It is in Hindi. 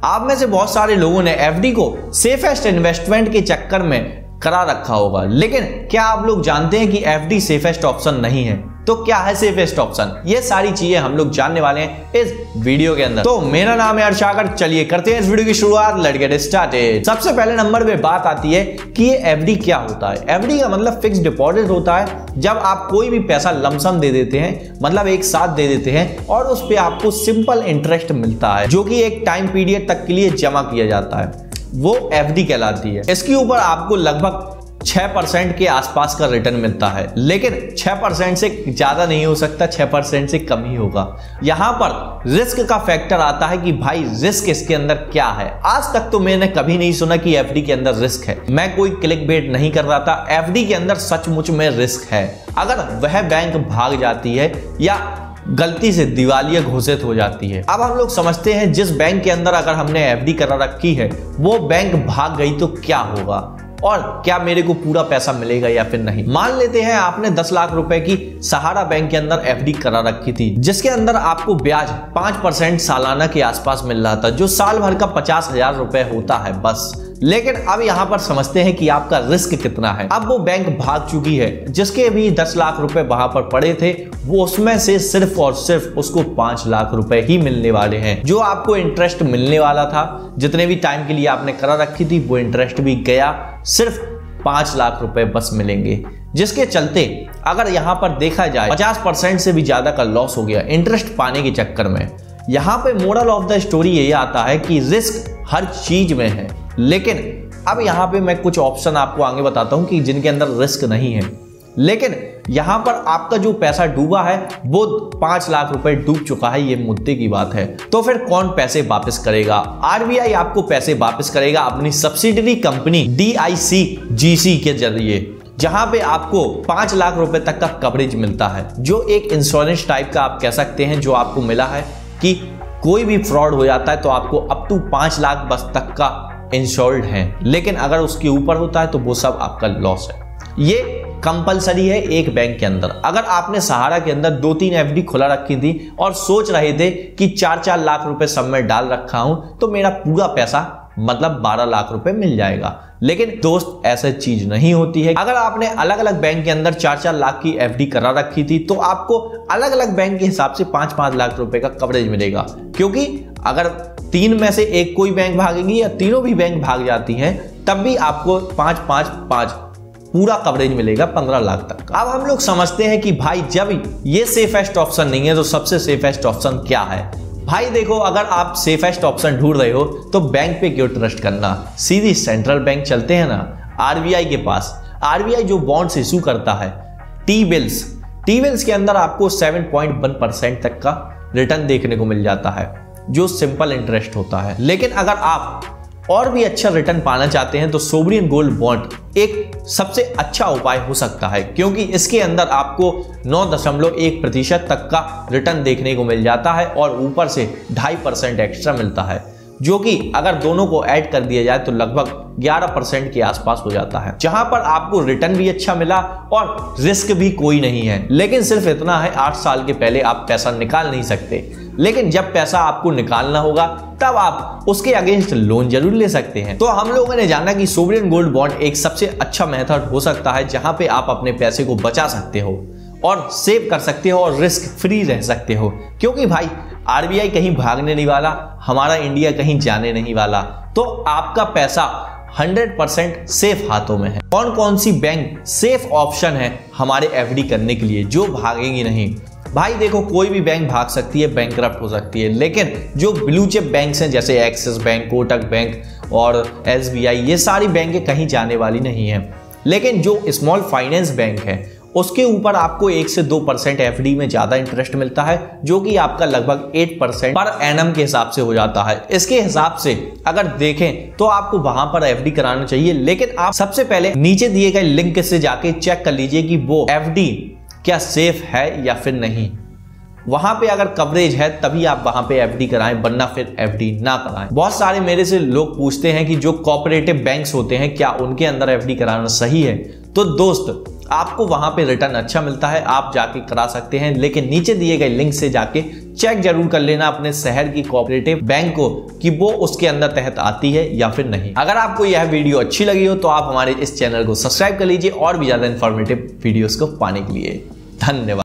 आप में से बहुत सारे लोगों ने एफडी को सेफेस्ट इन्वेस्टमेंट के चक्कर में करा रखा होगा, लेकिन क्या आप लोग जानते हैं कि एफडी सेफेस्ट ऑप्शन नहीं है? तो क्या है सेफेस्ट ऑप्शन? ये सारी चीजें हम लोग जानने वाले हैं इस वीडियो के अंदर। तो मेरा नाम है अर्शाकर, चलिए करते हैं इस वीडियो की शुरुआत। Let's get started. सबसे पहले नंबर पे बात आती है कि ये एफडी क्या होता है। एफडी का मतलब फिक्स डिपॉजिट होता है। जब आप कोई भी पैसा लमसम दे देते हैं, मतलब एक साथ दे देते हैं, और उस पर आपको सिंपल इंटरेस्ट मिलता है जो कि एक टाइम पीरियड तक के लिए जमा किया जाता है, वो एफडी कहलाती है। इसके ऊपर आपको लगभग 6% के आसपास का रिटर्न मिलता है, लेकिन 6% से ज्यादा नहीं हो सकता, 6% से कम ही होगा। यहां पर रिस्क का फैक्टर आता है कि भाई रिस्क इसके अंदर क्या है। आज तक तो मैंने कभी नहीं सुना कि एफडी के अंदर रिस्क है। मैं कोई क्लिक बेट नहीं कर रहा था। एफडी के अंदर सचमुच में रिस्क है। अगर वह बैंक भाग जाती है या गलती से दिवालिया घोषित हो जाती है। अब हम लोग समझते हैं जिस बैंक के अंदर अगर हमने एफडी करा रखी है वो बैंक भाग गई तो क्या होगा, और क्या मेरे को पूरा पैसा मिलेगा या फिर नहीं। मान लेते हैं आपने 10 लाख रुपए की सहारा बैंक के अंदर एफडी करा रखी थी, जिसके अंदर आपको ब्याज 5% सालाना के आसपास मिल रहा था, जो साल भर का 50,000 रुपए होता है बस। लेकिन अब यहां पर समझते हैं कि आपका रिस्क कितना है। अब वो बैंक भाग चुकी है, जिसके भी 10 लाख रुपए वहां पर पड़े थे, वो उसमें से सिर्फ और सिर्फ उसको 5 लाख रुपए ही मिलने वाले हैं। जो आपको इंटरेस्ट मिलने वाला था, जितने भी टाइम के लिए आपने करा रखी थी, वो इंटरेस्ट भी गया। सिर्फ 5 लाख रुपए बस मिलेंगे, जिसके चलते अगर यहां पर देखा जाए 50% से भी ज्यादा का लॉस हो गया इंटरेस्ट पाने के चक्कर में। यहां पे मोरल ऑफ द स्टोरी ये आता है कि रिस्क हर चीज में है, लेकिन अब यहां पे मैं कुछ ऑप्शन आपको आगे बताता हूं कि जिनके अंदर रिस्क नहीं है, लेकिन यहां पर आपका जो पैसा डूबा है वो 5 लाख रुपए डूब चुका है। ये मुद्दे की बात है। तो फिर कौन पैसे वापस करेगा? आरबीआई आपको पैसे वापस करेगा अपनी सब्सिडरी कंपनी DICGC के जरिए, जहां पे आपको 5 लाख रुपए तक का कवरेज मिलता है, जो एक इंश्योरेंस टाइप का आप कह सकते हैं, जो आपको मिला है कि कोई भी फ्रॉड हो जाता है तो आपको अप टू 5 लाख बस तक का इंश्योर्ड है, लेकिन अगर उसके ऊपर होता है तो वो सब आपका लॉस है। ये कंपलसरी है एक बैंक के अंदर। अगर आपने सहारा के अंदर 2-3 एफडी खुला रखी थी और सोच रहे थे कि 4-4 लाख रुपए सब में डाल रखा हूं तो मेरा पूरा पैसा मतलब 12 लाख रुपए मिल जाएगा, लेकिन दोस्त ऐसा चीज नहीं होती है। अगर आपने अलग अलग बैंक के अंदर 4-4 लाख की एफडी करा रखी थी तो आपको अलग अलग बैंक के हिसाब से 5-5 लाख रुपए का कवरेज मिलेगा, क्योंकि अगर 3 में से एक कोई बैंक भागेगी या तीनों भी बैंक भाग जाती हैं, तब भी आपको 5-5-5 पूरा कवरेज मिलेगा 15 लाख तक। अब हम लोग समझते हैं कि भाई जब ये सेफेस्ट ऑप्शन नहीं है तो सबसे सेफेस्ट ऑप्शन क्या है? भाई देखो, अगर आप सेफेस्ट ऑप्शन ढूंढ रहे हो तो बैंक पे क्यों ट्रस्ट करना, सीधी सेंट्रल बैंक चलते हैं ना, आरबीआई के पास। आरबीआई जो बॉन्ड्स इशू करता है, टी बिल्स के अंदर आपको 7.1% तक का रिटर्न देखने को मिल जाता है, जो सिंपल इंटरेस्ट होता है। लेकिन अगर आप और भी अच्छा रिटर्न पाना चाहते हैं तो सोवरियन गोल्ड बॉन्ड एक सबसे अच्छा उपाय हो सकता है, क्योंकि इसके अंदर आपको 9.1% तक का रिटर्न देखने को मिल जाता है और ऊपर से 2.5% एक्स्ट्रा मिलता है, जो कि अगर दोनों को ऐड कर दिया जाए तो लगभग 11% के आसपास हो जाता है, जहां पर आपको रिटर्न भी अच्छा मिला और रिस्क भी कोई नहीं है। लेकिन सिर्फ इतना है, 8 साल के पहले आप पैसा निकाल नहीं सकते, लेकिन जब पैसा आपको निकालना होगा तब आप उसके अगेंस्ट लोन जरूर ले सकते हैं। तो हम लोगों ने जाना कि सोवरियन गोल्ड बॉन्ड एक सबसे अच्छा मेथड हो सकता है, जहां पे आप अपने पैसे को बचा सकते हो और सेव कर सकते हो और रिस्क फ्री रह सकते हो, क्योंकि भाई आरबीआई कहीं भागने नहीं वाला, हमारा इंडिया कहीं जाने नहीं वाला, तो आपका पैसा 100% सेफ हाथों में है। कौन कौन सी बैंक सेफ ऑप्शन है हमारे एफडी करने के लिए जो भागेंगी नहीं? भाई देखो, कोई भी बैंक भाग सकती है, बैंकरप्ट हो सकती है, लेकिन जो ब्लू चिप बैंक्स हैं जैसे एक्सिस बैंक, कोटक बैंक और एसबीआई, ये सारी बैंकें कहीं जाने वाली नहीं है। लेकिन जो स्मॉल फाइनेंस बैंक है उसके ऊपर आपको 1 से 2% एफडी में ज्यादा इंटरेस्ट मिलता है, जो कि आपका लगभग 8% पर एनम के हिसाब से हो जाता है। इसके हिसाब से अगर देखें तो आपको वहां पर एफडी कराना चाहिए, लेकिन आप सबसे पहले नीचे दिए गए लिंक से जाके चेक कर लीजिए कि वो एफडी क्या सेफ है या फिर नहीं। वहां पे अगर कवरेज है तभी आप वहां पे एफडी कराएं, वरना फिर एफडी ना कराएं। बहुत सारे मेरे से लोग पूछते हैं कि जो कोऑपरेटिव बैंक्स होते हैं क्या उनके अंदर एफडी कराना सही है? तो दोस्त, आपको वहां पे रिटर्न अच्छा मिलता है, आप जाके करा सकते हैं, लेकिन नीचे दिए गए लिंक से जाके चेक जरूर कर लेना अपने शहर की कोऑपरेटिव बैंक को कि वो उसके अंदर तहत आती है या फिर नहीं। अगर आपको यह वीडियो अच्छी लगी हो तो आप हमारे इस चैनल को सब्सक्राइब कर लीजिए और भी ज्यादा इंफॉर्मेटिव वीडियोस को पाने के लिए। धन्यवाद।